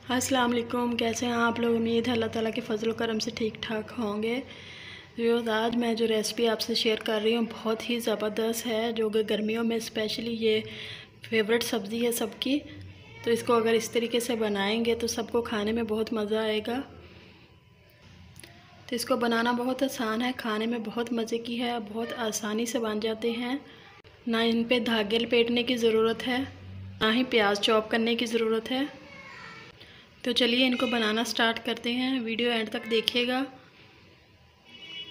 अस्सलाम वालेकुम। कैसे हैं आप लोग? उम्मीद है अल्लाह ताला के फजल करम से ठीक ठाक होंगे। आज मैं जो रेसिपी आपसे शेयर कर रही हूँ बहुत ही ज़बरदस्त है, जो कि गर्मियों में स्पेशली ये फेवरेट सब्ज़ी है सबकी। तो इसको अगर इस तरीके से बनाएंगे तो सबको खाने में बहुत मज़ा आएगा। तो इसको बनाना बहुत आसान है, खाने में बहुत मज़े की है, बहुत आसानी से बन जाते हैं। ना इन पे धागे लपेटने की ज़रूरत है, ना ही प्याज चॉप करने की ज़रूरत है। तो चलिए इनको बनाना स्टार्ट करते हैं। वीडियो एंड तक देखिएगा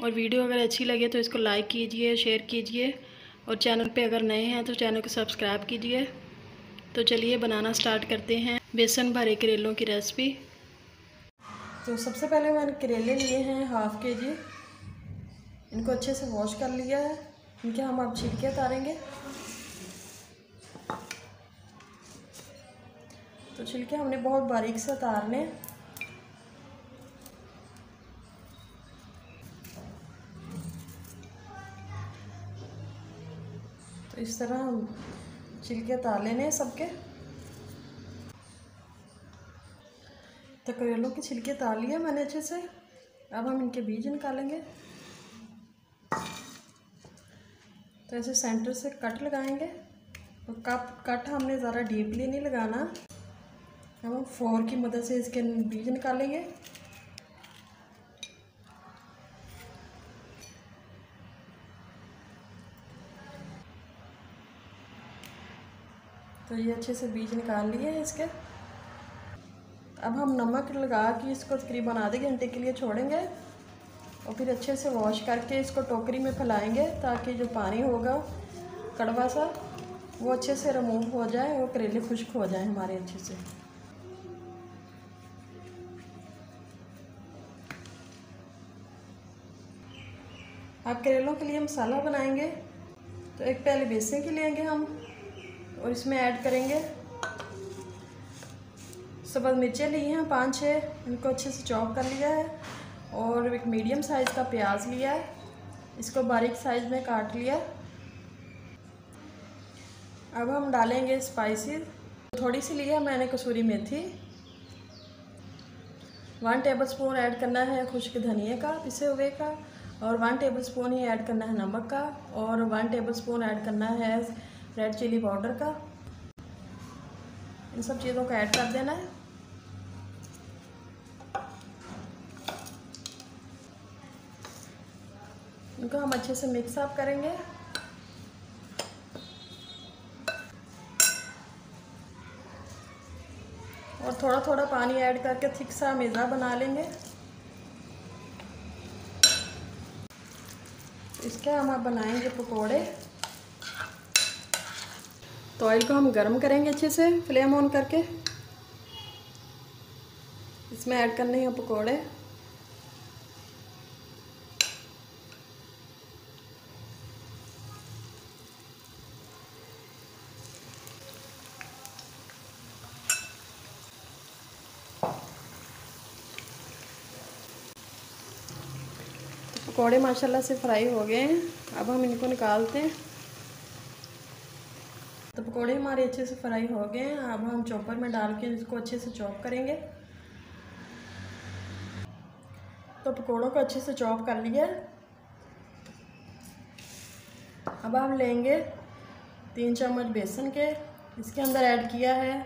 और वीडियो अगर अच्छी लगे तो इसको लाइक कीजिए, शेयर कीजिए और चैनल पे अगर नए हैं तो चैनल को सब्सक्राइब कीजिए। तो चलिए बनाना स्टार्ट करते हैं बेसन भरे करेलों की रेसिपी। तो सबसे पहले मैंने करेले लिए हैं हाफ़ के जी। इनको अच्छे से वॉश कर लिया है। इनके हम अब छिलके उतारेंगे। तो छिलके हमने बहुत बारीक से उतारने। तो इस तरह हम छिलके उतार लेने सबके। तो करेलों के छिलके उतार लिए मैंने अच्छे से। अब हम इनके बीज निकालेंगे। तो ऐसे सेंटर से कट लगाएंगे। तो कट हमने ज़्यादा डीपली नहीं लगाना। हम फोर की मदद से इसके बीज निकालेंगे। तो ये अच्छे से बीज निकाल लिए हैं इसके। अब हम नमक लगा के इसको तकरीबन आधे घंटे के लिए छोड़ेंगे और फिर अच्छे से वॉश करके इसको टोकरी में फैलाएंगे, ताकि जो पानी होगा कड़वा सा वो अच्छे से रिमूव हो जाए और करेले खुश्क हो जाए हमारे अच्छे से। अब करेलों के लिए मसाला बनाएंगे। तो एक पहले बेसन की लेंगे हम और इसमें ऐड करेंगे सब्ज़ मिर्चें ली हैं 5-6, इनको अच्छे से चॉप कर लिया है। और एक मीडियम साइज़ का प्याज लिया है, इसको बारीक साइज़ में काट लिया। अब हम डालेंगे स्पाइसेस। थोड़ी सी लिया मैंने कसूरी मेथी। 1 टेबलस्पून ऐड करना है खुश्क धनिया का पिसे हुए का, और 1 टेबलस्पून ही ऐड करना है नमक का, और 1 टेबलस्पून ऐड करना है रेड चिली पाउडर का। इन सब चीज़ों को ऐड कर देना है। इनको हम अच्छे से मिक्स अप करेंगे। और थोड़ा थोड़ा पानी ऐड करके थिक सा मेज़ा बना लेंगे। इसके हम अब बनाएंगे पकोड़े। तो ऑयल को हम गरम करेंगे अच्छे से, फ्लेम ऑन करके। इसमें ऐड करने हैं पकोड़े। तो पकोड़े माशाल्लाह से फ्राई हो गए हैं। अब हम इनको निकालते हैं। तो पकोड़े हमारे अच्छे से फ्राई हो गए हैं। अब हम चॉपर में डाल के इसको अच्छे से चॉप करेंगे। तो पकोड़ों को अच्छे से चॉप कर लिया। अब हम लेंगे 3 चम्मच बेसन के, इसके अंदर ऐड किया है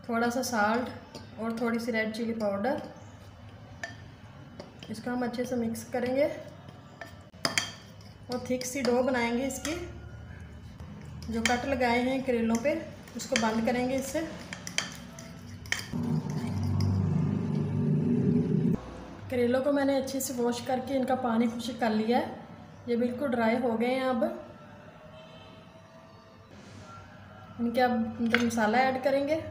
थोड़ा सा साल्ट और थोड़ी सी रेड चिली पाउडर। इसको हम अच्छे से मिक्स करेंगे और थिक सी डो बनाएंगे इसकी। जो कट लगाए हैं करेलों पे उसको बंद करेंगे इससे। करेलों को मैंने अच्छे से वॉश करके इनका पानी खुश्क कर लिया है। ये बिल्कुल ड्राई हो गए हैं। अब इनके अंदर मसाला ऐड करेंगे।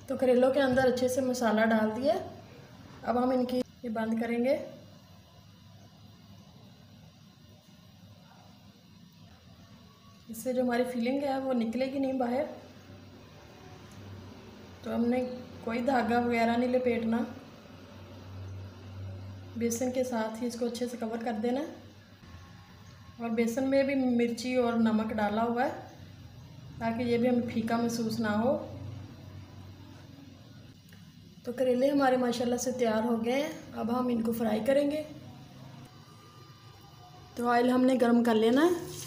तो करेलों के अंदर अच्छे से मसाला डाल दिया। अब हम इनकी ये बंद करेंगे। इससे जो हमारी फीलिंग है वो निकलेगी नहीं बाहर। तो हमने कोई धागा वगैरह नहीं लपेटना, बेसन के साथ ही इसको अच्छे से कवर कर देना। और बेसन में भी मिर्ची और नमक डाला हुआ है ताकि ये भी हमें फीका महसूस ना हो। तो करेले हमारे माशाल्लाह से तैयार हो गए हैं। अब हम इनको फ्राई करेंगे। तो ऑयल हमने गर्म कर लेना है।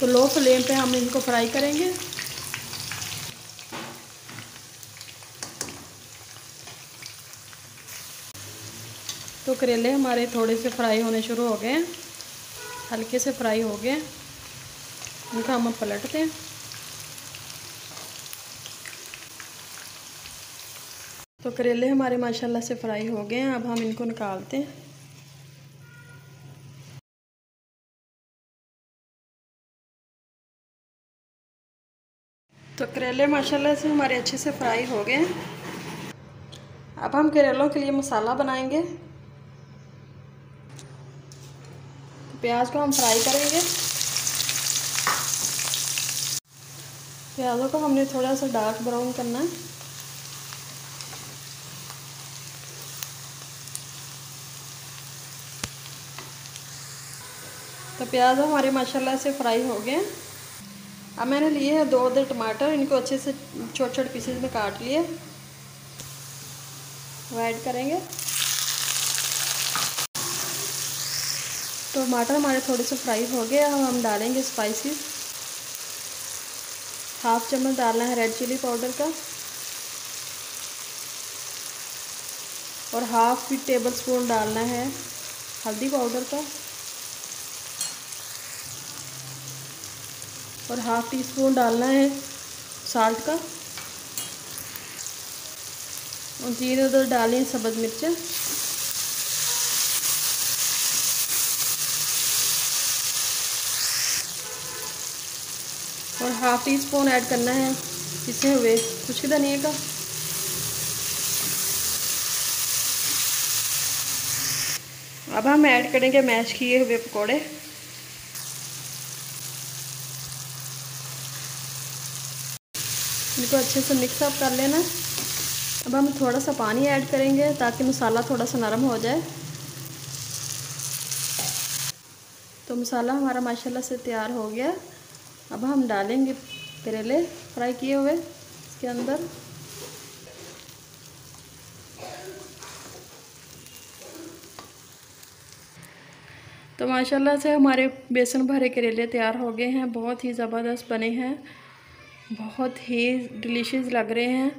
तो लो फ्लेम पे हम इनको फ्राई करेंगे। तो करेले हमारे थोड़े से फ्राई होने शुरू हो गए हैं, हल्के से फ्राई हो गए। इनका हम पलटते हैं। तो करेले हमारे माशाल्लाह से फ्राई हो गए हैं। अब हम इनको निकालते हैं। तो करेले माशाल्लाह से हमारे अच्छे से फ्राई हो गए हैं। अब हम करेलों के लिए मसाला बनाएंगे। प्याज को हम फ्राई करेंगे। प्याज़ों को हमने थोड़ा सा डार्क ब्राउन करना है। तो प्याज हमारे माशाल्लाह से फ्राई हो गए। अब मैंने लिए हैं 2 टमाटर, इनको अच्छे से छोटे छोटे पीसेस में काट लिए। वो ऐड करेंगे। टमाटर हमारे थोड़े से फ्राई हो गए। अब हम डालेंगे स्पाइसेस। 1/2 चम्मच डालना है रेड चिली पाउडर का और 1/2 टेबल स्पून डालना है हल्दी पाउडर का और 1/2 टीस्पून डालना है साल्ट का और 0 डालें सब्ज़ मिर्च और 1/2 टीस्पून ऐड करना है पिसे हुए खुश्क धनिया का। अब हम ऐड करेंगे मैश किए हुए पकोड़े। इनको अच्छे से मिक्स अप कर लेना। अब हम थोड़ा सा पानी ऐड करेंगे ताकि मसाला थोड़ा सा नरम हो जाए। तो मसाला हमारा माशाल्लाह से तैयार हो गया। अब हम डालेंगे करेले फ्राई किए हुए इसके अंदर। तो माशाल्लाह से हमारे बेसन भरे करेले तैयार हो गए हैं। बहुत ही ज़बरदस्त बने हैं, बहुत ही डिलीशियस लग रहे हैं।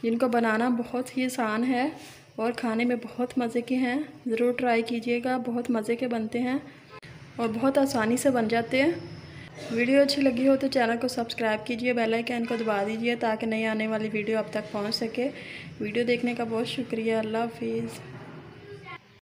जिनको बनाना बहुत ही आसान है और खाने में बहुत मज़े के हैं। ज़रूर ट्राई कीजिएगा, बहुत मज़े के बनते हैं और बहुत आसानी से बन जाते हैं। वीडियो अच्छी लगी हो तो चैनल को सब्सक्राइब कीजिए, बेल आइकन को दबा दीजिए ताकि नई आने वाली वीडियो आप तक पहुंच सके। वीडियो देखने का बहुत शुक्रिया। अल्लाह हाफिज़।